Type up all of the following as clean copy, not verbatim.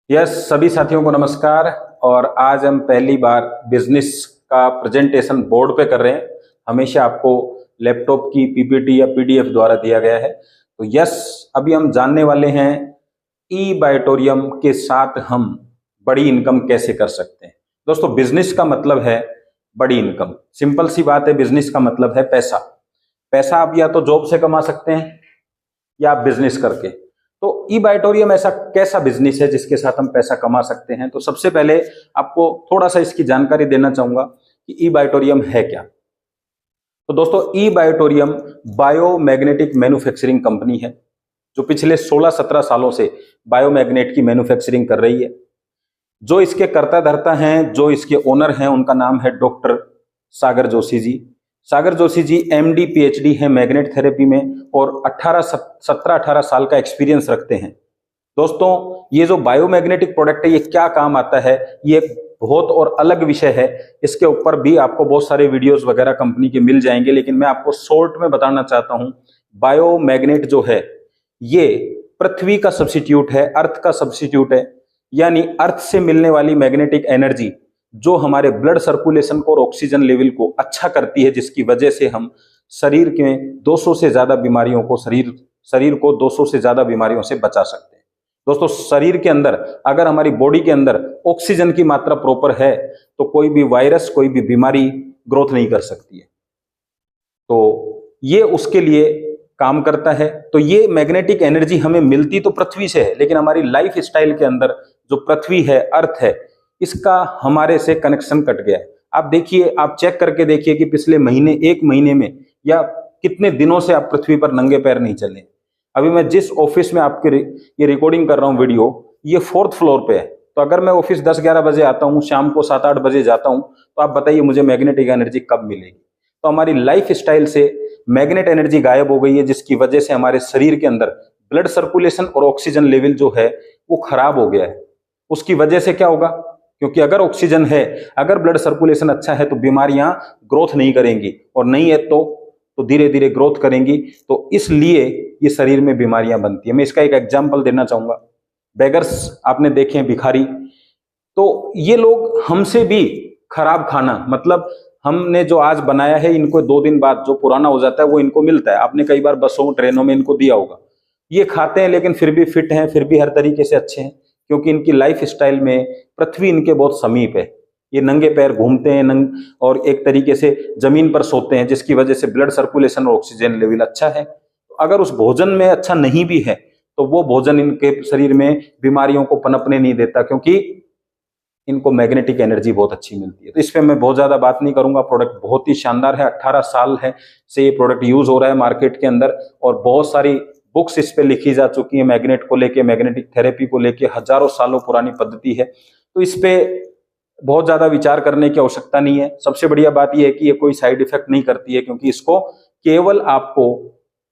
Yes, सभी साथियों को नमस्कार। और आज हम पहली बार बिजनेस का प्रेजेंटेशन बोर्ड पे कर रहे हैं। हमेशा आपको लैपटॉप की पीपीटी या पीडीएफ द्वारा दिया गया है। तो यस, अभी हम जानने वाले हैं ई बायोटोरियम के साथ हम बड़ी इनकम कैसे कर सकते हैं। दोस्तों, बिजनेस का मतलब है बड़ी इनकम। सिंपल सी बात है, बिजनेस का मतलब है पैसा। पैसा आप या तो जॉब से कमा सकते हैं या आप बिजनेस करके। तो ई बायोटोरियम ऐसा कैसा बिजनेस है जिसके साथ हम पैसा कमा सकते हैं। तो सबसे पहले आपको थोड़ा सा इसकी जानकारी देना चाहूंगा कि ई बायोटोरियम है क्या। तो दोस्तों, ई बायोटोरियम बायोमैग्नेटिक मैन्युफैक्चरिंग कंपनी है जो पिछले 16-17 सालों से बायोमैग्नेट की मैन्युफैक्चरिंग कर रही है। जो इसके कर्ता धर्ता हैं, जो इसके ओनर हैं, उनका नाम है डॉक्टर सागर जोशी जी। सागर जोशी जी एमडी पीएचडी हैं मैग्नेट थेरेपी में और 17-18 साल का एक्सपीरियंस रखते हैं। दोस्तों, ये जो बायोमैग्नेटिक प्रोडक्ट है ये क्या काम आता है, ये बहुत और अलग विषय है। इसके ऊपर भी आपको बहुत सारे वीडियोस वगैरह कंपनी के मिल जाएंगे, लेकिन मैं आपको शॉर्ट में बताना चाहता हूं। बायोमैग्नेट जो है ये पृथ्वी का सब्स्टिट्यूट है, अर्थ का सब्स्टिट्यूट है। यानी अर्थ से मिलने वाली मैग्नेटिक एनर्जी जो हमारे ब्लड सर्कुलेशन को और ऑक्सीजन लेवल को अच्छा करती है, जिसकी वजह से हम शरीर के 200 से ज्यादा बीमारियों को शरीर को 200 से ज्यादा बीमारियों से बचा सकते हैं। दोस्तों, शरीर के अंदर अगर हमारी बॉडी के अंदर ऑक्सीजन की मात्रा प्रॉपर है तो कोई भी वायरस, कोई भी बीमारी ग्रोथ नहीं कर सकती है। तो ये उसके लिए काम करता है। तो ये मैग्नेटिक एनर्जी हमें मिलती तो पृथ्वी से है, लेकिन हमारी लाइफ स्टाइल के अंदर जो पृथ्वी है, अर्थ है, इसका हमारे से कनेक्शन कट गया है। आप देखिए, आप चेक करके देखिए कि पिछले महीने, एक महीने में या कितने दिनों से आप पृथ्वी पर नंगे पैर नहीं चले। अभी मैं जिस ऑफिस में आपके ये रिकॉर्डिंग कर रहा हूँ वीडियो, ये 4th फ्लोर पे है। तो अगर मैं ऑफिस 10-11 बजे आता हूँ, शाम को 7-8 बजे जाता हूँ, तो आप बताइए मुझे मैग्नेटिक एनर्जी कब मिलेगी। तो हमारी लाइफ स्टाइल से मैग्नेट एनर्जी गायब हो गई है, जिसकी वजह से हमारे शरीर के अंदर ब्लड सर्कुलेशन और ऑक्सीजन लेवल जो है वो खराब हो गया है। उसकी वजह से क्या होगा, क्योंकि अगर ऑक्सीजन है, अगर ब्लड सर्कुलेशन अच्छा है, तो बीमारियां ग्रोथ नहीं करेंगी, और नहीं है तो धीरे धीरे ग्रोथ करेंगी। तो इसलिए ये शरीर में बीमारियां बनती है। मैं इसका एक एग्जांपल देना चाहूंगा। बेगर्स आपने देखे हैं, भिखारी। तो ये लोग हमसे भी खराब खाना, मतलब हमने जो आज बनाया है, इनको 2 दिन बाद जो पुराना हो जाता है वो इनको मिलता है। आपने कई बार बसों, ट्रेनों में इनको दिया होगा। ये खाते हैं, लेकिन फिर भी फिट हैं, फिर भी हर तरीके से अच्छे हैं, क्योंकि इनकी लाइफ स्टाइल में पृथ्वी इनके बहुत समीप है। ये नंगे पैर घूमते हैं और एक तरीके से जमीन पर सोते हैं, जिसकी वजह से ब्लड सर्कुलेशन और ऑक्सीजन लेवल अच्छा है। तो अगर उस भोजन में अच्छा नहीं भी है, तो वो भोजन इनके शरीर में बीमारियों को पनपने नहीं देता, क्योंकि इनको मैग्नेटिक एनर्जी बहुत अच्छी मिलती है। तो इस पे मैं बहुत ज्यादा बात नहीं करूंगा। प्रोडक्ट बहुत ही शानदार है। 18 साल है से ये प्रोडक्ट यूज हो रहा है मार्केट के अंदर, और बहुत सारी बुक्स इस पे लिखी जा चुकी है। मैग्नेट को लेके, मैग्नेटिक थेरेपी को लेके हजारों सालों पुरानी पद्धति है। तो इस पे बहुत ज्यादा विचार करने की आवश्यकता नहीं है। सबसे बढ़िया बात यह है कि ये कोई साइड इफेक्ट नहीं करती है, क्योंकि इसको केवल आपको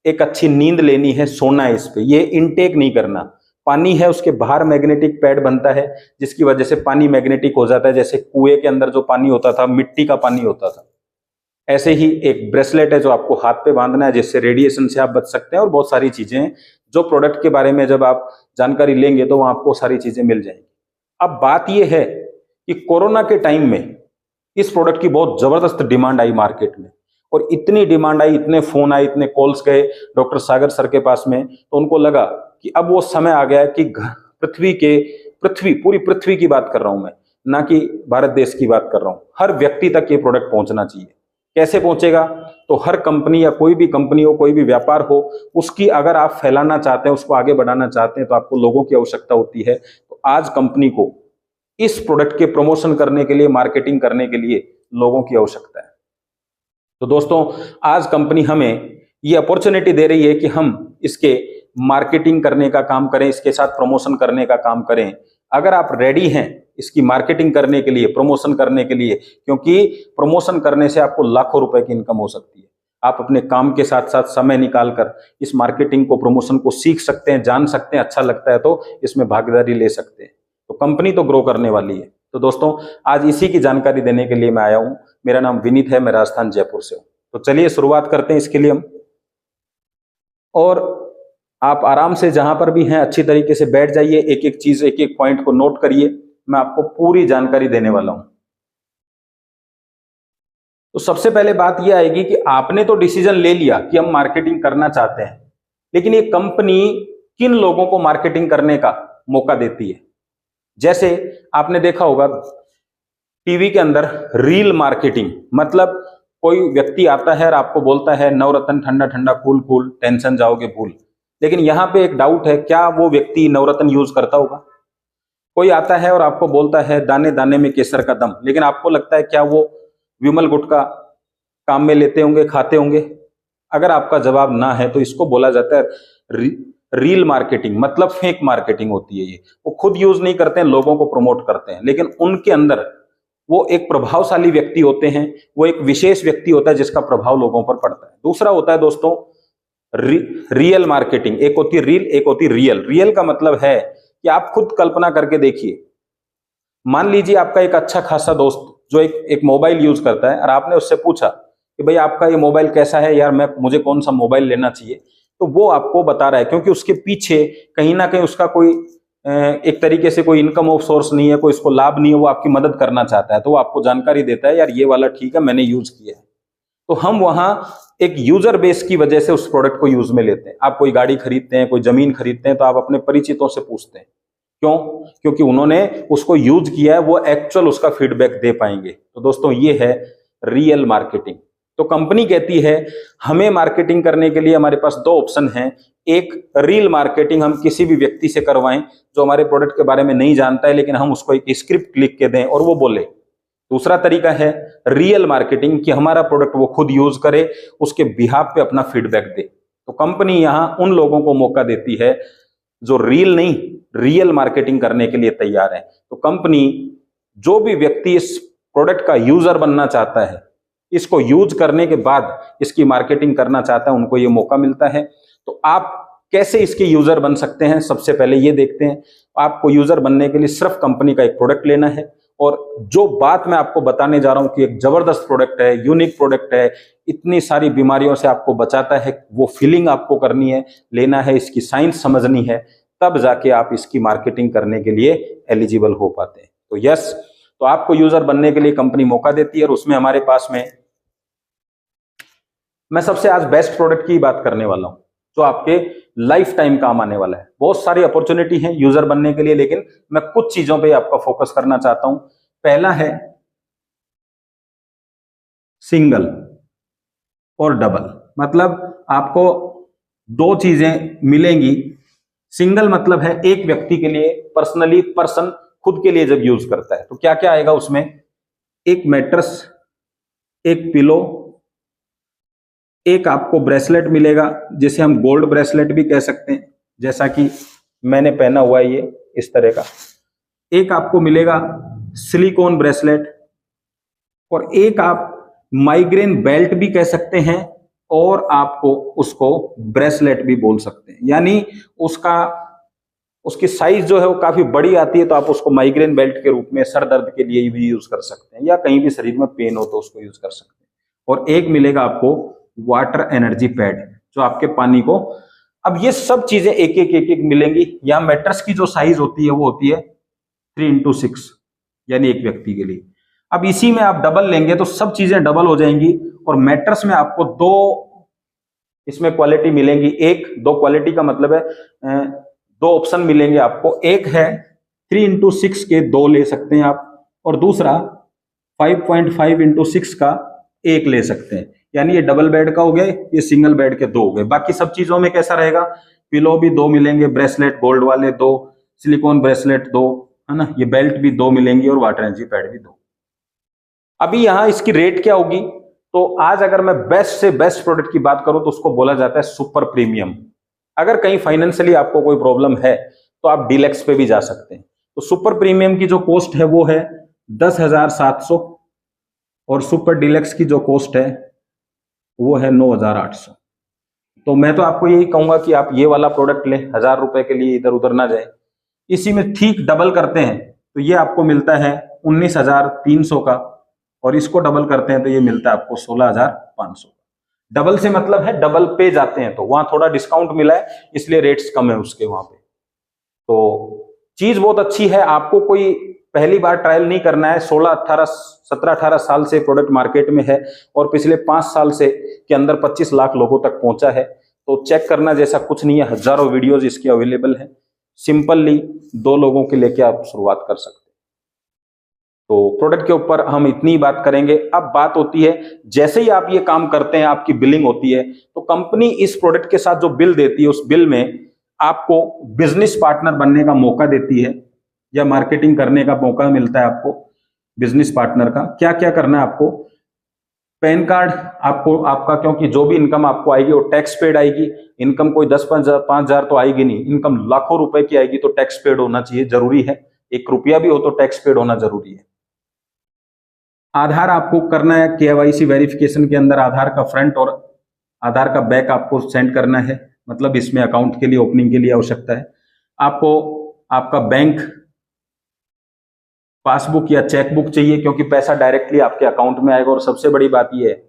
एक अच्छी नींद लेनी है, सोना है इस पे, ये इनटेक नहीं करना। पानी है, उसके बाहर मैग्नेटिक पैड बनता है, जिसकी वजह से पानी मैग्नेटिक हो जाता है। जैसे कुएं के अंदर जो पानी होता था, मिट्टी का पानी होता था, ऐसे ही एक ब्रेसलेट है जो आपको हाथ पे बांधना है, जिससे रेडिएशन से आप बच सकते हैं। और बहुत सारी चीजें हैं जो प्रोडक्ट के बारे में जब आप जानकारी लेंगे तो वहां आपको सारी चीजें मिल जाएंगी। अब बात यह है कि कोरोना के टाइम में इस प्रोडक्ट की बहुत जबरदस्त डिमांड आई मार्केट में, और इतनी डिमांड आई, इतने फोन आए, इतने कॉल्स गए डॉक्टर सागर सर के पास में, तो उनको लगा कि अब वो समय आ गया है कि पूरी पृथ्वी की बात कर रहा हूं मैं, ना कि भारत देश की बात कर रहा हूं, हर व्यक्ति तक ये प्रोडक्ट पहुंचना चाहिए। कैसे पहुंचेगा? तो हर कंपनी या कोई भी कंपनी हो, कोई भी व्यापार हो, उसकी अगर आप फैलाना चाहते हैं, उसको आगे बढ़ाना चाहते हैं, तो आपको लोगों की आवश्यकता होती है। तो आज कंपनी को इस प्रोडक्ट के प्रमोशन करने के लिए, मार्केटिंग करने के लिए लोगों की आवश्यकता है। तो दोस्तों, आज कंपनी हमें ये अपॉर्चुनिटी दे रही है कि हम इसके मार्केटिंग करने का काम करें, इसके साथ प्रमोशन करने का काम करें। अगर आप रेडी हैं इसकी मार्केटिंग करने के लिए, प्रमोशन करने के लिए, क्योंकि प्रमोशन करने से आपको लाखों रुपए की इनकम हो सकती है। आप अपने काम के साथ साथ समय निकालकर इस मार्केटिंग को, प्रमोशन को सीख सकते हैं, जान सकते हैं। अच्छा लगता है तो इसमें भागीदारी ले सकते हैं। तो कंपनी तो ग्रो करने वाली है। तो दोस्तों, आज इसी की जानकारी देने के लिए मैं आया हूं। मेरा नाम विनीत है, मैं राजस्थान जयपुर से हूं। तो चलिए शुरुआत करते हैं इसके लिए हम। और आप आराम से जहां पर भी हैं अच्छी तरीके से बैठ जाइए, एक एक चीज, एक एक पॉइंट को नोट करिए, मैं आपको पूरी जानकारी देने वाला हूं। तो सबसे पहले बात यह आएगी कि आपने तो डिसीजन ले लिया कि हम मार्केटिंग करना चाहते हैं, लेकिन ये कंपनी किन लोगों को मार्केटिंग करने का मौका देती है। जैसे आपने देखा होगा टीवी के अंदर रील मार्केटिंग, मतलब कोई व्यक्ति आता है और आपको बोलता है नवरत्न ठंडा ठंडा कूल कूल, टेंशन जाओगे भूल। लेकिन यहां पे एक डाउट है, क्या वो व्यक्ति नवरत्न यूज करता होगा? कोई आता है और आपको बोलता है दाने दाने में केसर का दम, लेकिन आपको लगता है क्या वो विमल गुटखा काम में लेते होंगे, खाते होंगे? अगर आपका जवाब ना है तो इसको बोला जाता है रील मार्केटिंग, मतलब फेक मार्केटिंग होती है ये। वो खुद यूज नहीं करते हैं, लोगों को प्रमोट करते हैं, लेकिन उनके अंदर वो एक प्रभावशाली व्यक्ति होते हैं, वो एक विशेष व्यक्ति होता है जिसका प्रभाव लोगों पर पड़ता है। दूसरा होता है दोस्तों रियल मार्केटिंग। एक होती है रील, एक होती है रियल। रियल का मतलब है कि आप खुद कल्पना करके देखिए, मान लीजिए आपका एक अच्छा खासा दोस्त जो एक मोबाइल यूज करता है और आपने उससे पूछा कि भाई आपका ये मोबाइल कैसा है यार, मुझे कौन सा मोबाइल लेना चाहिए, तो वो आपको बता रहा है, क्योंकि उसके पीछे कहीं ना कहीं उसका कोई एक तरीके से कोई इनकम ऑफ सोर्स नहीं है, कोई इसको लाभ नहीं है, वो आपकी मदद करना चाहता है, तो वो आपको जानकारी देता है यार ये वाला ठीक है, मैंने यूज किया है। तो हम वहां एक यूजर बेस की वजह से उस प्रोडक्ट को यूज में लेते हैं। आप कोई गाड़ी खरीदते हैं, कोई जमीन खरीदते हैं, तो आप अपने परिचितों से पूछते हैं, क्यों? क्योंकि उन्होंने उसको यूज किया है, वो एक्चुअल उसका फीडबैक दे पाएंगे। तो दोस्तों ये है रियल मार्केटिंग। तो कंपनी कहती है हमें मार्केटिंग करने के लिए हमारे पास दो ऑप्शन हैं। एक रील मार्केटिंग, हम किसी भी व्यक्ति से करवाएं जो हमारे प्रोडक्ट के बारे में नहीं जानता है, लेकिन हम उसको एक स्क्रिप्ट लिख के दें और वो बोले। दूसरा तरीका है रियल मार्केटिंग, कि हमारा प्रोडक्ट वो खुद यूज करे, उसके बिहाफ पे अपना फीडबैक दे। तो कंपनी यहां उन लोगों को मौका देती है जो रील नहीं, रियल मार्केटिंग करने के लिए तैयार है। तो कंपनी, जो भी व्यक्ति इस प्रोडक्ट का यूजर बनना चाहता है, इसको यूज करने के बाद इसकी मार्केटिंग करना चाहता है, उनको ये मौका मिलता है। तो आप कैसे इसके यूजर बन सकते हैं, सबसे पहले ये देखते हैं। आपको यूजर बनने के लिए सिर्फ कंपनी का एक प्रोडक्ट लेना है, और जो बात मैं आपको बताने जा रहा हूं कि एक जबरदस्त प्रोडक्ट है, यूनिक प्रोडक्ट है, इतनी सारी बीमारियों से आपको बचाता है, वो फीलिंग आपको करनी है, लेना है, इसकी साइंस समझनी है, तब जाके आप इसकी मार्केटिंग करने के लिए एलिजिबल हो पाते हैं। तो यस, तो आपको यूजर बनने के लिए कंपनी मौका देती है, और उसमें हमारे पास में मैं सबसे आज बेस्ट प्रोडक्ट की बात करने वाला हूं जो आपके लाइफ टाइम काम आने वाला है। बहुत सारी अपॉर्चुनिटी है यूजर बनने के लिए, लेकिन मैं कुछ चीजों पे आपका फोकस करना चाहता हूं। पहला है सिंगल और डबल, मतलब आपको दो चीजें मिलेंगी। सिंगल मतलब है एक व्यक्ति के लिए, पर्सनली, पर्सन खुद के लिए जब यूज करता है तो क्या क्या आएगा उसमें? एक मैट्रेस, एक पिलो, एक आपको ब्रेसलेट मिलेगा जिसे हम गोल्ड ब्रेसलेट भी कह सकते हैं, जैसा कि मैंने पहना हुआ है ये इस तरह का। एक आपको मिलेगा सिलिकॉन ब्रेसलेट, और एक आप माइग्रेन बेल्ट भी कह सकते हैं, और आपको उसको ब्रेसलेट भी बोल सकते हैं। यानी उसकी साइज जो है वो काफी बड़ी आती है, तो आप उसको माइग्रेन बेल्ट के रूप में सर दर्द के लिए भी यूज कर सकते हैं, या कहीं भी शरीर में पेन हो तो उसको यूज कर सकते हैं। और एक मिलेगा आपको वाटर एनर्जी पैड, जो आपके पानी को, अब ये सब चीजें एक एक मिलेंगी। यहाँ मैट्रेस की जो साइज होती है वो होती है 3x6, यानी एक व्यक्ति के लिए। अब इसी में आप डबल लेंगे तो सब चीजें डबल हो जाएंगी, और मैट्रेस में आपको दो इसमें क्वालिटी मिलेंगी। दो क्वालिटी का मतलब है दो ऑप्शन मिलेंगे आपको। एक है 3x6 के दो ले सकते हैं आप, और दूसरा 5.5x6 का एक ले सकते हैं। यानी ये डबल बेड का हो गया, ये सिंगल बेड के दो हो गए। बाकी सब चीजों में कैसा रहेगा? पिलो भी दो मिलेंगे, ब्रेसलेट गोल्ड वाले दो, सिलिकॉन ब्रेसलेट दो, है ना, ये बेल्ट भी दो मिलेंगी, और वाटर एनर्जी पैड भी दो। अभी यहां इसकी रेट क्या होगी? तो आज अगर मैं बेस्ट से बेस्ट प्रोडक्ट की बात करूं तो उसको बोला जाता है सुपर प्रीमियम। अगर कहीं फाइनेंशियली आपको कोई प्रॉब्लम है तो आप डीलक्स पे भी जा सकते हैं। तो सुपर प्रीमियम की जो कॉस्ट है वो है 10,700, और सुपर डीलक्स की जो कॉस्ट है वो है 9,800। तो मैं तो आपको यही कहूंगा कि आप ये वाला प्रोडक्ट लें, 1,000 रुपए के लिए इधर उधर ना जाए। इसी में ठीक डबल करते हैं तो ये आपको मिलता है 19,300 का, और इसको डबल करते हैं तो ये मिलता है आपको 16,500। डबल से मतलब है डबल पे जाते हैं, तो वहां थोड़ा डिस्काउंट मिला है, इसलिए रेट्स कम है उसके वहां पे। तो चीज बहुत अच्छी है, आपको कोई पहली बार ट्रायल नहीं करना है। 17-18 साल से प्रोडक्ट मार्केट में है और पिछले 5 साल से के अंदर 25 लाख लोगों तक पहुंचा है। तो चेक करना जैसा कुछ नहीं है, हजारों वीडियोज इसके अवेलेबल है। सिंपली 2 लोगों के लेके आप शुरुआत कर सकते हैं। तो प्रोडक्ट के ऊपर हम इतनी बात करेंगे। अब बात होती है, जैसे ही आप ये काम करते हैं, आपकी बिलिंग होती है, तो कंपनी इस प्रोडक्ट के साथ जो बिल देती है, उस बिल में आपको बिजनेस पार्टनर बनने का मौका देती है या मार्केटिंग करने का मौका मिलता है आपको बिजनेस पार्टनर का। क्या क्या करना है आपको? पैन कार्ड आपको, आपका, क्योंकि जो भी इनकम आपको आएगी वो टैक्स पेड आएगी। इनकम कोई 10-5 हज़ार तो आएगी नहीं, इनकम लाखों रुपए की आएगी, तो टैक्स पेड होना चाहिए, जरूरी है। 1 रुपया भी हो तो टैक्स पेड होना जरूरी है। आधार आपको करना है, KYC वेरिफिकेशन के अंदर आधार का फ्रंट और आधार का बैक आपको सेंड करना है, मतलब इसमें अकाउंट के लिए, ओपनिंग के लिए आवश्यकता है। आपको आपका बैंक पासबुक या चेकबुक चाहिए, क्योंकि पैसा डायरेक्टली आपके अकाउंट में आएगा। और सबसे बड़ी बात यह है,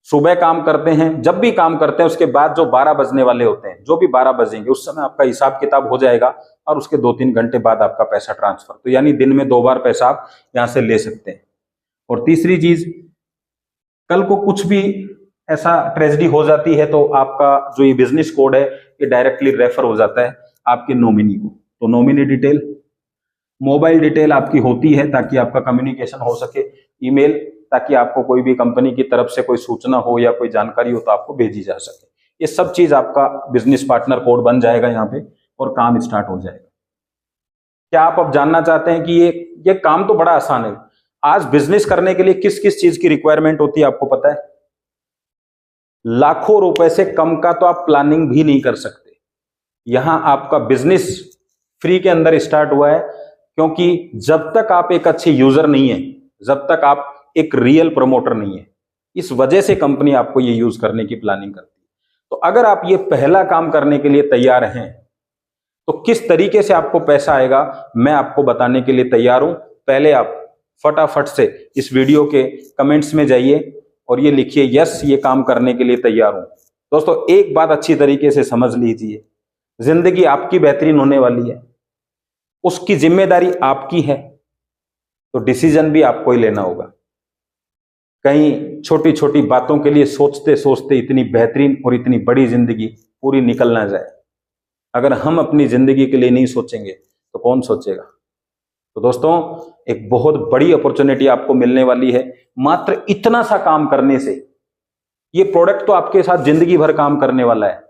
सुबह काम करते हैं, जब भी काम करते हैं उसके बाद जो 12 बजने वाले होते हैं, जो भी 12 बजेंगे उस समय आपका हिसाब किताब हो जाएगा और उसके 2-3 घंटे बाद आपका पैसा ट्रांसफर। तो यानी दिन में 2 बार पैसा आप यहां से ले सकते हैं। और तीसरी चीज, कल को कुछ भी ऐसा ट्रेजेडी हो जाती है तो आपका जो ये बिजनेस कोड है ये डायरेक्टली रेफर हो जाता है आपके नॉमिनी को। तो नॉमिनी डिटेल, मोबाइल डिटेल आपकी होती है ताकि आपका कम्युनिकेशन हो सके, ईमेल, ताकि आपको कोई भी कंपनी की तरफ से कोई सूचना हो या कोई जानकारी हो तो आपको भेजी जा सके। ये सब चीज आपका बिजनेस पार्टनर कोड बन जाएगा यहाँ पे और काम स्टार्ट हो जाएगा। क्या आप अब जानना चाहते हैं कि ये काम तो बड़ा आसान है। आज बिजनेस करने के लिए किस किस चीज की रिक्वायरमेंट होती है आपको पता है? लाखों रुपए से कम का तो आप प्लानिंग भी नहीं कर सकते। यहां आपका बिजनेस फ्री के अंदर स्टार्ट हुआ है, क्योंकि जब तक आप एक अच्छे यूजर नहीं है, जब तक आप एक रियल प्रमोटर नहीं है, इस वजह से कंपनी आपको ये यूज करने की प्लानिंग करती है। तो अगर आप ये पहला काम करने के लिए तैयार हैं, तो किस तरीके से आपको पैसा आएगा मैं आपको बताने के लिए तैयार हूं। पहले आप फटाफट से इस वीडियो के कमेंट्स में जाइए और ये लिखिए, यस, ये काम करने के लिए तैयार हूं। दोस्तों, एक बात अच्छी तरीके से समझ लीजिए, जिंदगी आपकी बेहतरीन होने वाली है, उसकी जिम्मेदारी आपकी है, तो डिसीजन भी आपको ही लेना होगा। कहीं छोटी छोटी बातों के लिए सोचते सोचते इतनी बेहतरीन और इतनी बड़ी जिंदगी पूरी निकल ना जाए। अगर हम अपनी जिंदगी के लिए नहीं सोचेंगे तो कौन सोचेगा? तो दोस्तों, एक बहुत बड़ी अपॉर्चुनिटी आपको मिलने वाली है मात्र इतना सा काम करने से। ये प्रोडक्ट तो आपके साथ जिंदगी भर काम करने वाला है।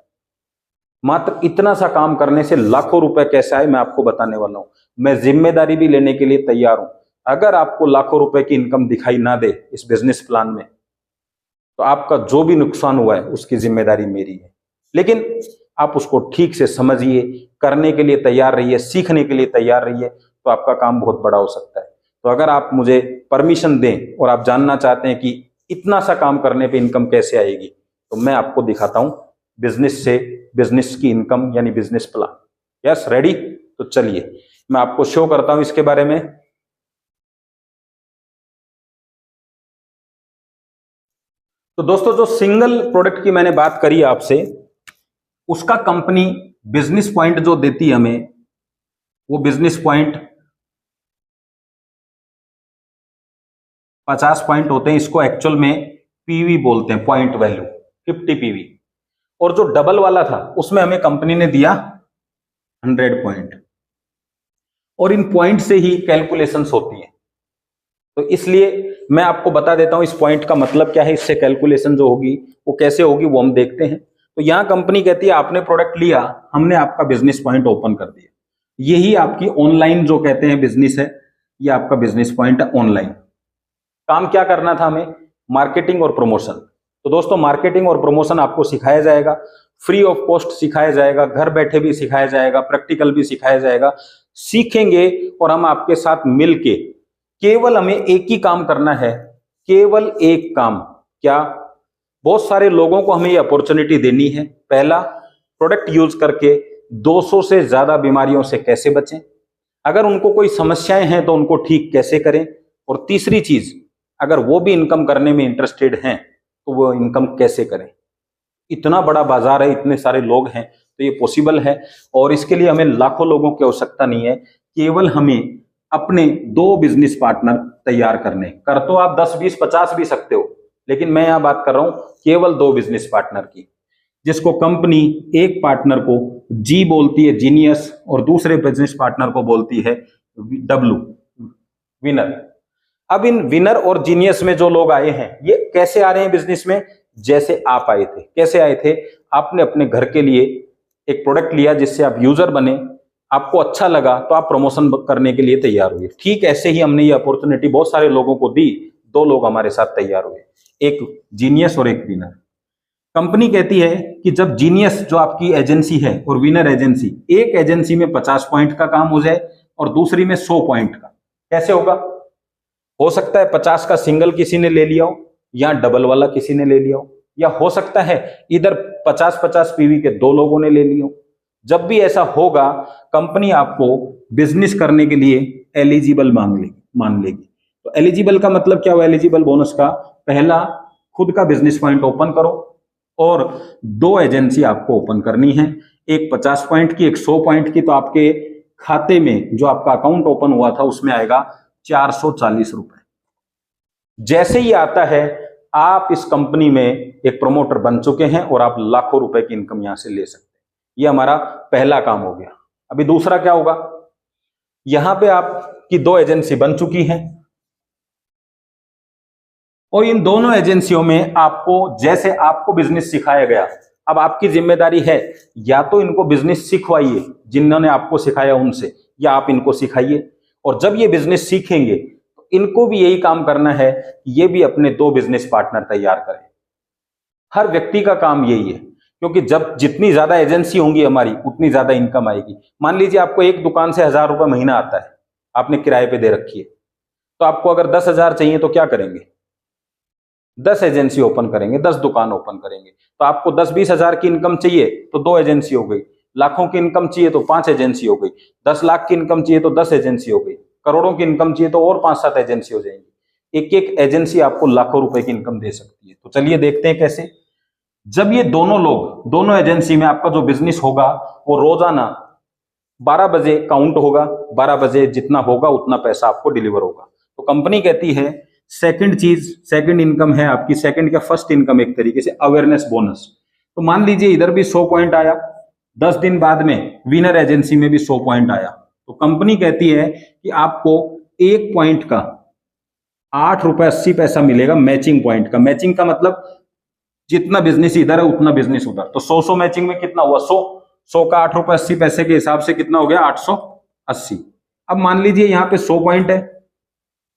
मात्र इतना सा काम करने से लाखों रुपए कैसे आए मैं आपको बताने वाला हूं। मैं जिम्मेदारी भी लेने के लिए तैयार हूं। अगर आपको लाखों रुपए की इनकम दिखाई ना दे इस बिजनेस प्लान में, तो आपका जो भी नुकसान हुआ है उसकी जिम्मेदारी मेरी है। लेकिन आप उसको ठीक से समझिए, करने के लिए तैयार रहिए, सीखने के लिए तैयार रहिए, तो आपका काम बहुत बड़ा हो सकता है। तो अगर आप मुझे परमिशन दें और आप जानना चाहते हैं कि इतना सा काम करने पे इनकम कैसे आएगी, तो मैं आपको दिखाता हूं बिजनेस से बिजनेस की इनकम, यानी बिजनेस प्लान। Yes, ready? तो चलिए मैं आपको शो करता हूं इसके बारे में। तो दोस्तों, जो सिंगल प्रोडक्ट की मैंने बात करी आपसे, उसका कंपनी बिजनेस पॉइंट जो देती है हमें, वो बिजनेस पॉइंट 50 पॉइंट होते हैं। इसको एक्चुअल में पीवी बोलते हैं, पॉइंट वैल्यू, 50 पीवी। और जो डबल वाला था उसमें हमें कंपनी ने दिया 100 पॉइंट, और इन पॉइंट से ही कैलकुलेशंस होती है। तो इसलिए मैं आपको बता देता हूं इस पॉइंट का मतलब क्या है, इससे कैलकुलेशन जो होगी वो कैसे होगी वो हम देखते हैं। तो यहां कंपनी कहती है आपने प्रोडक्ट लिया, हमने आपका बिजनेस पॉइंट ओपन कर दिया। यही आपकी ऑनलाइन जो कहते हैं बिजनेस है, ये आपका बिजनेस पॉइंट है ऑनलाइन। काम क्या करना था हमें? मार्केटिंग और प्रमोशन। तो दोस्तों, मार्केटिंग और प्रमोशन आपको सिखाया जाएगा, फ्री ऑफ कॉस्ट सिखाया जाएगा, घर बैठे भी सिखाया जाएगा, प्रैक्टिकल भी सिखाया जाएगा। सीखेंगे और हम आपके साथ मिलके, केवल हमें एक ही काम करना है, केवल एक काम। क्या? बहुत सारे लोगों को हमें ये अपॉर्चुनिटी देनी है। पहला, प्रोडक्ट यूज करके 200 से ज्यादा बीमारियों से कैसे बचें, अगर उनको कोई समस्याएं हैं तो उनको ठीक कैसे करें। और तीसरी चीज, अगर वो भी इनकम करने में इंटरेस्टेड हैं तो वो इनकम कैसे करें? इतना बड़ा बाजार है, इतने सारे लोग हैं, तो ये पॉसिबल है। और इसके लिए हमें लाखों लोगों की आवश्यकता नहीं है, केवल हमें अपने 2 बिजनेस पार्टनर तैयार करने। कर तो आप 10, 20, 50 भी सकते हो, लेकिन मैं यहां बात कर रहा हूं केवल 2 बिजनेस पार्टनर की, जिसको कंपनी एक पार्टनर को जी बोलती है, जीनियस, और दूसरे बिजनेस पार्टनर को बोलती है डब्लू, विनर। अब इन विनर और जीनियस में जो लोग आए हैं, ये कैसे आ रहे हैं बिजनेस में? जैसे आप आए थे। कैसे आए थे? आपने अपने घर के लिए एक प्रोडक्ट लिया, जिससे आप यूजर बने, आपको अच्छा लगा, तो आप प्रमोशन करने के लिए तैयार हुए। ठीक ऐसे ही हमने ये अपॉर्चुनिटी बहुत सारे लोगों को दी। 2 लोग हमारे साथ तैयार हुए, एक जीनियस और एक विनर। कंपनी कहती है कि जब जीनियस जो आपकी एजेंसी है और विनर एजेंसी, एक एजेंसी में 50 पॉइंट का काम हो जाए और दूसरी में 100 पॉइंट का, कैसे होगा? हो सकता है 50 का सिंगल किसी ने ले लिया हो, या डबल वाला किसी ने ले लिया हो, या हो सकता है इधर 50-50 पीवी के 2 लोगों ने ले लिया हो। जब भी ऐसा होगा, कंपनी आपको बिजनेस करने के लिए एलिजिबल मान लेगी। तो एलिजिबल का मतलब क्या हुआ? एलिजिबल बोनस का पहला, खुद का बिजनेस पॉइंट ओपन करो और 2 एजेंसी आपको ओपन करनी है, एक 50 पॉइंट की, एक 100 पॉइंट की। तो आपके खाते में जो आपका अकाउंट ओपन हुआ था उसमें आएगा 440 रुपए। जैसे ही आता है, आप इस कंपनी में एक प्रमोटर बन चुके हैं और आप लाखों रुपए की इनकम यहां से ले सकते हैं। ये हमारा पहला काम हो गया। अभी दूसरा क्या होगा? यहां पे आपकी 2 एजेंसी बन चुकी हैं और इन दोनों एजेंसियों में आपको, जैसे आपको बिजनेस सिखाया गया, अब आपकी जिम्मेदारी है या तो इनको बिजनेस सिखवाइए जिन्होंने आपको सिखाया उनसे, या आप इनको सिखाइए। और जब ये बिजनेस सीखेंगे तो इनको भी यही काम करना है, ये भी अपने 2 बिजनेस पार्टनर तैयार करें। हर व्यक्ति का काम यही है, क्योंकि जब जितनी ज्यादा एजेंसी होंगी हमारी, उतनी ज्यादा इनकम आएगी। मान लीजिए आपको एक दुकान से 1000 रुपए महीना आता है, आपने किराए पे दे रखी है, तो आपको अगर 10,000 चाहिए तो क्या करेंगे? 10 एजेंसी ओपन करेंगे, 10 दुकान ओपन करेंगे। तो आपको 10-20 हजार की इनकम चाहिए तो 2 एजेंसी हो गई, लाखों की इनकम चाहिए तो 5 एजेंसी हो गई, 10 लाख की इनकम चाहिए तो 10 एजेंसी हो गई, करोड़ों की इनकम चाहिए तो और 5-7 एजेंसी हो जाएंगी। एक एक एजेंसी आपको लाखों रुपए की इनकम दे सकती है। तो चलिए देखते हैं कैसे। जब ये दोनों लोग, दोनों एजेंसी में आपका जो बिजनेस होगा वो रोजाना 12 बजे काउंट होगा, 12 बजे जितना होगा उतना पैसा आपको डिलीवर होगा। तो कंपनी कहती है सेकंड चीज, सेकंड इनकम है आपकी, सेकंड क्या फर्स्ट इनकम एक तरीके से, अवेयरनेस बोनस। तो मान लीजिए इधर भी 100 पॉइंट आया, 10 दिन बाद में विनर एजेंसी में भी 100 पॉइंट आया, तो कंपनी कहती है कि आपको 1 पॉइंट का 8 रुपए 80 पैसा मिलेगा मैचिंग पॉइंट का। मैचिंग का मतलब जितना बिजनेस इधर है उतना बिजनेस उधर। तो 100 मैचिंग में कितना हुआ? 100 का 8 रुपए 80 पैसे के हिसाब से कितना हो गया? 880। अब मान लीजिए यहाँ पे 100 पॉइंट है,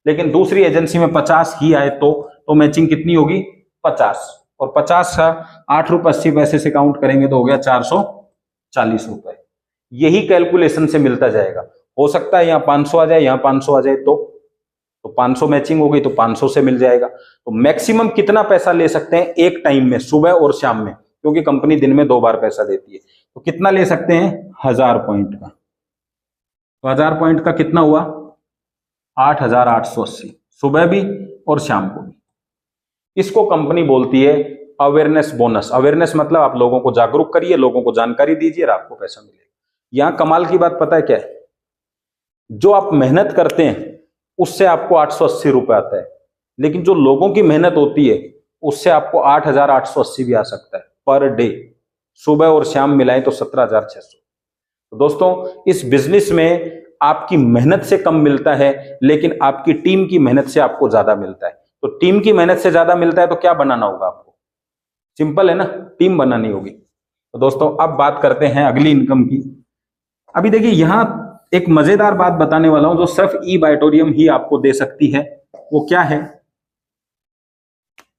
लेकिन दूसरी एजेंसी में 50 ही आए तो मैचिंग कितनी होगी? 50। और 50 का 8 रुपए 80 पैसे से काउंट करेंगे तो हो गया 440 रुपए। यही कैलकुलेशन से मिलता जाएगा। हो सकता है यहाँ 500 आ जाए, यहाँ 500 आ जाए, तो 500 मैचिंग हो गई तो 500 से मिल जाएगा। तो मैक्सिमम कितना पैसा ले सकते हैं एक टाइम में, सुबह और शाम में, क्योंकि कंपनी दिन में 2 बार पैसा देती है। तो कितना ले सकते हैं? 1000 पॉइंट का। तो 1000 पॉइंट का कितना हुआ? 8880, सुबह भी और शाम को भी। इसको कंपनी बोलती है अवेयरनेस बोनस। अवेयरनेस मतलब आप लोगों को जागरूक करिए, लोगों को जानकारी दीजिए और आपको पैसा मिलेगा। यहां कमाल की बात पता है क्या है? जो आप मेहनत करते हैं उससे आपको 880 रुपए आता है, लेकिन जो लोगों की मेहनत होती है उससे आपको 8880 भी आ सकता है पर डे। सुबह और शाम मिलाएं तो 17,600। तो दोस्तों, इस बिजनेस में आपकी मेहनत से कम मिलता है, लेकिन आपकी टीम की मेहनत से आपको ज्यादा मिलता है। तो टीम की मेहनत से ज्यादा मिलता है तो क्या बनाना होगा आपको? सिंपल है ना, टीम बनानी होगी। तो दोस्तों, अब बात करते हैं अगली इनकम की। अभी देखिए, यहां एक मजेदार बात बताने वाला हूं जो सिर्फ ई-बाइटोरियम ही आपको दे सकती है। वो क्या है?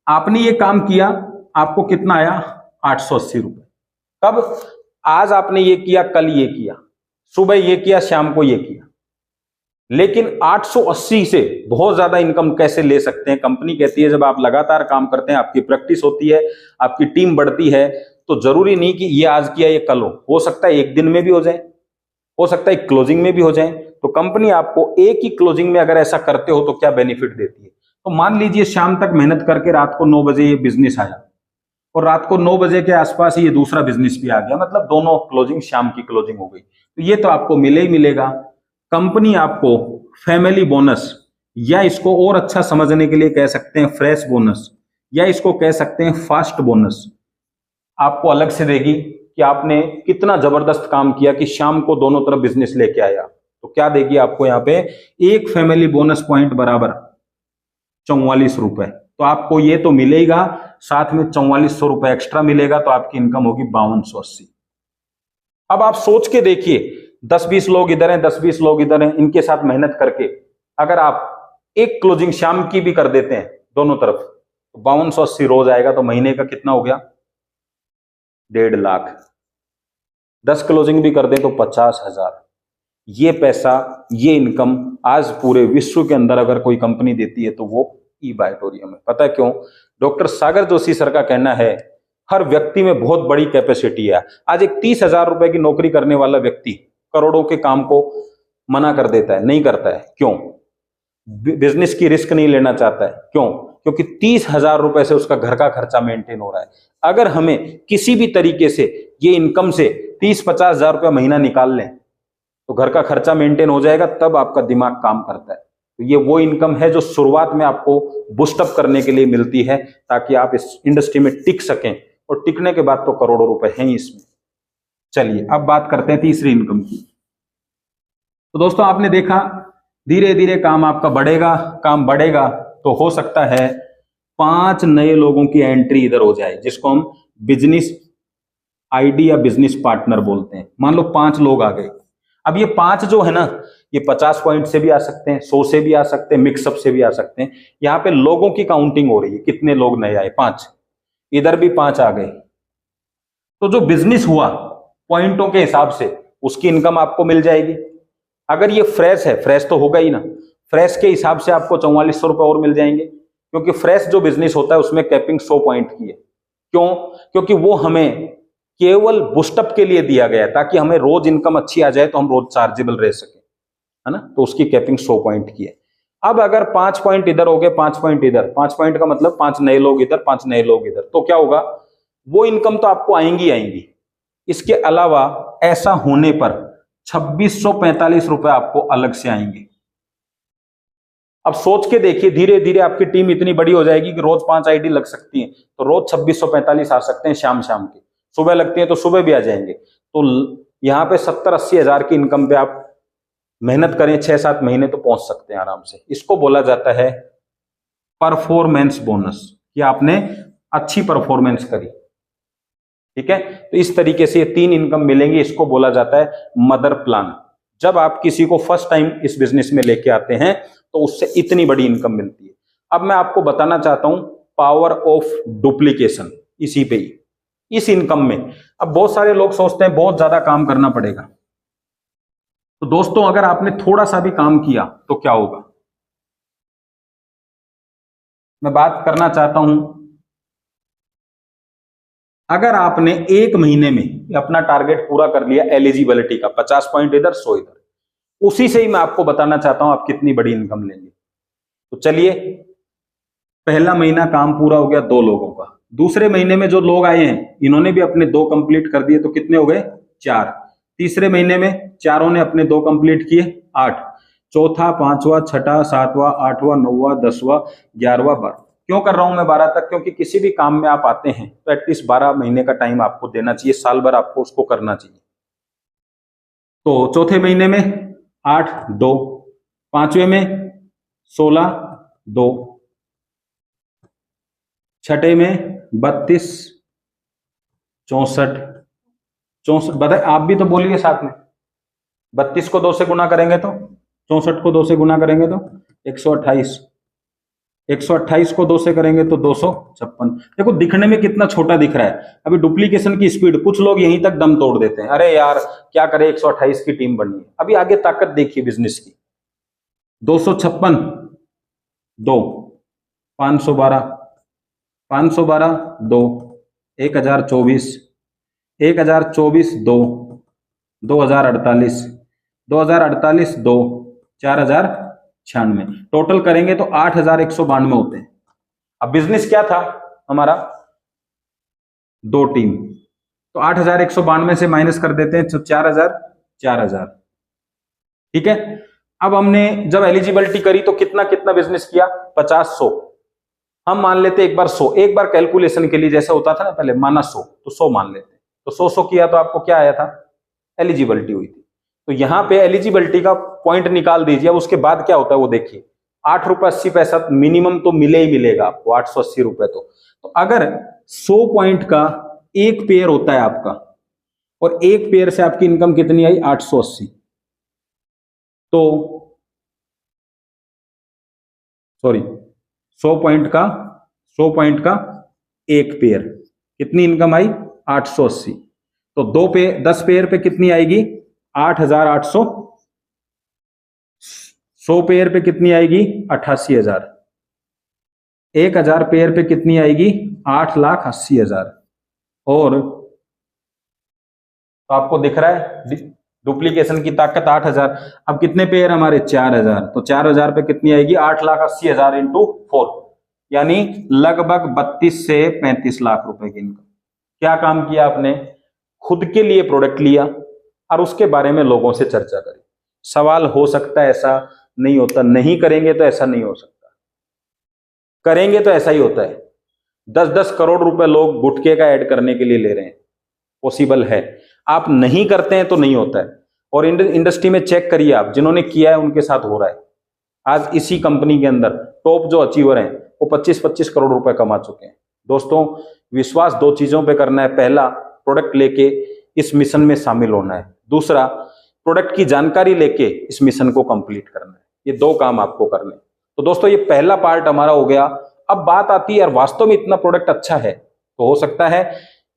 आपने ये काम किया, आपको कितना आया? 880 रुपए। कब? आज आपने ये किया, कल ये किया, सुबह ये किया, शाम को ये किया। लेकिन 880 से बहुत ज्यादा इनकम कैसे ले सकते हैं? कंपनी कहती है जब आप लगातार काम करते हैं, आपकी प्रैक्टिस होती है, आपकी टीम बढ़ती है, तो जरूरी नहीं कि ये आज किया ये कल हो सकता है एक दिन में भी हो जाए, हो सकता है क्लोजिंग में भी हो जाए। तो कंपनी आपको एक ही क्लोजिंग में अगर ऐसा करते हो तो क्या बेनिफिट देती है? तो मान लीजिए शाम तक मेहनत करके रात को 9 बजे ये बिजनेस आया और रात को 9 बजे के आसपास ये दूसरा बिजनेस भी आ गया, मतलब दोनों क्लोजिंग शाम की क्लोजिंग हो गई, तो ये तो आपको मिले ही मिलेगा। कंपनी आपको फैमिली बोनस, या इसको और अच्छा समझने के लिए कह सकते हैं फ्रेश बोनस, या इसको कह सकते हैं फास्ट बोनस, आपको अलग से देगी कि आपने कितना जबरदस्त काम किया कि शाम को दोनों तरफ बिजनेस लेके आया। तो क्या देगी आपको यहाँ पे, एक फैमिली बोनस पॉइंट बराबर 44 रुपए। तो आपको ये तो मिलेगा, साथ में 4400 रुपए एक्स्ट्रा मिलेगा, तो आपकी इनकम होगी 5280। अब आप सोच के देखिए, 10-20 लोग इधर हैं, 10-20 लोग इधर हैं, इनके साथ मेहनत करके अगर आप एक क्लोजिंग शाम की भी कर देते हैं दोनों तरफ, तो 5280 रोज आएगा, तो महीने का कितना हो गया, 1.5 लाख। 10 क्लोजिंग भी कर दें तो 50,000। ये पैसा, ये इनकम आज पूरे विश्व के अंदर अगर कोई कंपनी देती है तो वो ई-बायोटोरियम है। पता है क्यों? डॉक्टर सागर जोशी सर का कहना है हर व्यक्ति में बहुत बड़ी कैपेसिटी है। आज एक 30,000 रुपए की नौकरी करने वाला व्यक्ति करोड़ों के काम को मना कर देता है, नहीं करता है। क्यों? बिजनेस की रिस्क नहीं लेना चाहता है। क्यों? क्योंकि 30,000 रुपए से उसका घर का खर्चा मेंटेन हो रहा है। अगर हमें किसी भी तरीके से ये इनकम से 30-50 हजार रुपया महीना निकाल लें तो घर का खर्चा मेंटेन हो जाएगा, तब आपका दिमाग काम करता है। तो ये वो इनकम है जो शुरुआत में आपको बूस्टअप करने के लिए मिलती है, ताकि आप इस इंडस्ट्री में टिक सकें, और टिकने के बाद तो करोड़ों रुपए हैं ही इसमें। चलिए अब बात करते हैं तीसरी इनकम की। तो दोस्तों आपने देखा धीरे धीरे काम आपका बढ़ेगा, काम बढ़ेगा तो हो सकता है 5 नए लोगों की एंट्री इधर हो जाए, जिसको हम बिजनेस आईडी या बिजनेस पार्टनर बोलते हैं। मान लो 5 लोग आ गए। अब ये 5 जो है ना, ये 50 पॉइंट से भी आ सकते हैं, 100 से भी आ सकते हैं, मिक्सअप से भी आ सकते हैं। यहाँ पे लोगों की काउंटिंग हो रही है, कितने लोग नए आए, 5। इधर भी 5 आ गए, तो जो बिजनेस हुआ पॉइंटों के हिसाब से उसकी इनकम आपको मिल जाएगी। अगर ये फ्रेश है, फ्रेश तो होगा ही ना, फ्रेश के हिसाब से आपको 4400 रुपए और मिल जाएंगे, क्योंकि फ्रेश जो बिजनेस होता है उसमें कैपिंग 100 पॉइंट की है। क्यों? क्योंकि वो हमें केवल बूस्टअप के लिए दिया गया है, ताकि हमें रोज इनकम अच्छी आ जाए तो हम रोज चार्जेबल रह सके, है ना। तो उसकी कैपिंग 100 पॉइंट की है। अब अगर 5 पॉइंट इधर हो गए, 5 पॉइंट इधर, 5 पॉइंट का मतलब 5 नए लोग इधर, 5 नए लोग इधर, तो क्या होगा, वो इनकम तो आपको आएंगी आएंगी। इसके अलावा ऐसा होने पर 2645 रुपए आपको अलग से आएंगे। अब सोच के देखिए, धीरे धीरे आपकी टीम इतनी बड़ी हो जाएगी कि रोज 5 आईडी लग सकती है, तो रोज 2645 आ सकते हैं शाम शाम के। सुबह लगती है तो सुबह भी आ जाएंगे। तो यहाँ पे 70-80 हजार की इनकम पे आप मेहनत करें 6-7 महीने तो पहुंच सकते हैं आराम से। इसको बोला जाता है परफॉर्मेंस बोनस, कि आपने अच्छी परफॉर्मेंस करी। ठीक है, तो इस तरीके से ये 3 इनकम मिलेंगी। इसको बोला जाता है मदर प्लान। जब आप किसी को फर्स्ट टाइम इस बिजनेस में लेके आते हैं तो उससे इतनी बड़ी इनकम मिलती है। अब मैं आपको बताना चाहता हूं पावर ऑफ डुप्लीकेशन, इसी पे ही, इस इनकम में। अब बहुत सारे लोग सोचते हैं बहुत ज्यादा काम करना पड़ेगा। तो दोस्तों अगर आपने थोड़ा सा भी काम किया तो क्या होगा, मैं बात करना चाहता हूं, अगर आपने 1 महीने में अपना टारगेट पूरा कर लिया एलिजिबिलिटी का, 50 पॉइंट इधर 100 इधर, उसी से ही मैं आपको बताना चाहता हूं आप कितनी बड़ी इनकम लेंगे। तो चलिए, पहला महीना काम पूरा हो गया 2 लोगों का। दूसरे महीने में जो लोग आए हैं इन्होंने भी अपने 2 कंप्लीट कर दिए, तो कितने हो गए, 4। तीसरे महीने में चारों ने अपने 2 कंप्लीट किए, 8। चौथा, 5वां, 6ठा, 7वां, 8वां, 9वां, 10वां, 11वां, 12। क्यों कर रहा हूं मैं 12 तक? क्योंकि किसी भी काम में आप आते हैं तो एटलीस्ट 12 महीने का टाइम आपको देना चाहिए, साल भर आपको उसको करना चाहिए। तो चौथे महीने में 8, 2, 5वें में 16, 2, छठे में 32, 64, 64, बताए आप भी तो बोलिए साथ में। 32 को 2 से गुना करेंगे तो, 64 को 2 से गुना करेंगे तो 128, 128 को 2 से करेंगे तो 256। देखो दिखने में कितना छोटा दिख रहा है। अभी डुप्लीकेशन की स्पीड, कुछ लोग यहीं तक दम तोड़ देते हैं, अरे यार क्या करे, 128 की टीम बनी है। अभी आगे ताकत देखिए बिजनेस की, 256, 2, 512, 512, 2, 1024, 1024, 2, 2048, 2048, 2, 4000, 96, टोटल करेंगे तो 8192 होते हैं। अब बिजनेस क्या था हमारा, 2 टीम, तो 8192 से माइनस कर देते हैं तो 4000। ठीक है। अब हमने जब एलिजिबिलिटी करी तो कितना कितना बिजनेस किया, 50-100, हम मान लेते एक बार 100, एक बार कैलकुलेशन के लिए जैसे होता था ना पहले माना 100 तो 100 मान लेते, तो 100 किया तो आपको क्या आया था, एलिजिबिलिटी हुई थी। तो यहां पे एलिजिबिलिटी का पॉइंट निकाल दीजिए। अब उसके बाद क्या होता है वो देखिए, 8 रुपये 80 पैसा मिनिमम तो मिले ही मिलेगा आपको, 880 रुपए। तो अगर 100 पॉइंट का एक पेयर होता है आपका, और एक पेयर से आपकी इनकम कितनी आई, 880, तो सॉरी 100 पॉइंट का एक पेयर, कितनी इनकम आई, 880। तो 10 पेयर पे कितनी आएगी, 8800। 100 पेयर पे कितनी आएगी, 88,000। 1000 पेयर पे कितनी आएगी, 8,80,000। और तो आपको दिख रहा है डुप्लीकेशन की ताकत 8000। अब कितने पेयर हमारे, 4000, तो 4000 पे कितनी आएगी, 8,80,000 इंटू 4, यानी लगभग 32 से 35 लाख रुपए की इनकम। क्या काम किया आपने, खुद के लिए प्रोडक्ट लिया और उसके बारे में लोगों से चर्चा करी। सवाल हो सकता है ऐसा नहीं होता, नहीं करेंगे तो ऐसा नहीं हो सकता, करेंगे तो ऐसा ही होता है। 10-10 करोड़ रुपए लोग गुटखे का ऐड करने के लिए ले रहे हैं, पॉसिबल है। आप नहीं करते हैं तो नहीं होता है। और इंडस्ट्री में चेक करिए आप, जिन्होंने किया है उनके साथ हो रहा है। आज इसी कंपनी के अंदर टॉप जो अचीवर हैं वो 25-25 करोड़ रुपए कमा चुके हैं। दोस्तों, विश्वास 2 चीजों पे करना है, पहला प्रोडक्ट लेके इस मिशन में शामिल होना है, दूसरा प्रोडक्ट की जानकारी लेके इस मिशन को कंप्लीट करना है। ये 2 काम आपको करने हैं। तो दोस्तों ये पहला पार्ट हमारा हो गया। अब बात आती है यार, वास्तव में इतना प्रोडक्ट अच्छा है तो हो सकता है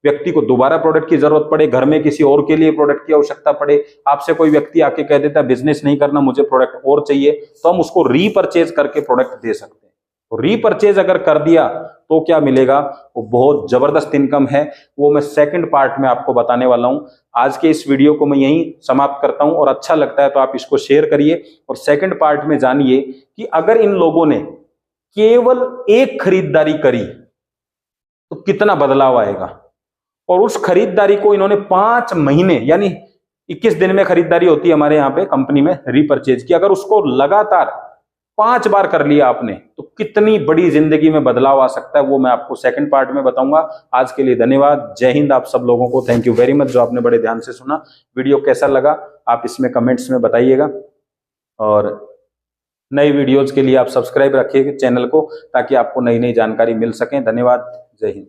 व्यक्ति को दोबारा प्रोडक्ट की जरूरत पड़े, घर में किसी और के लिए प्रोडक्ट की आवश्यकता पड़े, आपसे कोई व्यक्ति आके कह देता है बिजनेस नहीं करना, मुझे प्रोडक्ट और चाहिए, तो हम उसको रीपरचेज करके प्रोडक्ट दे सकते हैं। तो रीपरचेज अगर कर दिया तो क्या मिलेगा, वो बहुत जबरदस्त इनकम है। वो मैं सेकंड पार्ट में आपको बताने वाला हूं। आज के इस वीडियो को मैं यहीं समाप्त करता हूं, और अच्छा लगता है तो आप इसको शेयर करिए, और सेकंड पार्ट में जानिए कि अगर इन लोगों ने केवल एक खरीदारी करी तो कितना बदलाव आएगा। और उस खरीदारी को इन्होंने 5 महीने यानी 21 दिन में खरीदारी होती है हमारे यहाँ पे कंपनी में रीपरचेज की, अगर उसको लगातार 5 बार कर लिया आपने तो कितनी बड़ी जिंदगी में बदलाव आ सकता है, वो मैं आपको सेकंड पार्ट में बताऊंगा। आज के लिए धन्यवाद, जय हिंद आप सब लोगों को, थैंक यू वेरी मच जो आपने बड़े ध्यान से सुना। वीडियो कैसा लगा आप इसमें कमेंट्स में बताइएगा, और नई वीडियोज के लिए आप सब्सक्राइब रखिए चैनल को ताकि आपको नई नई जानकारी मिल सके। धन्यवाद, जय हिंद।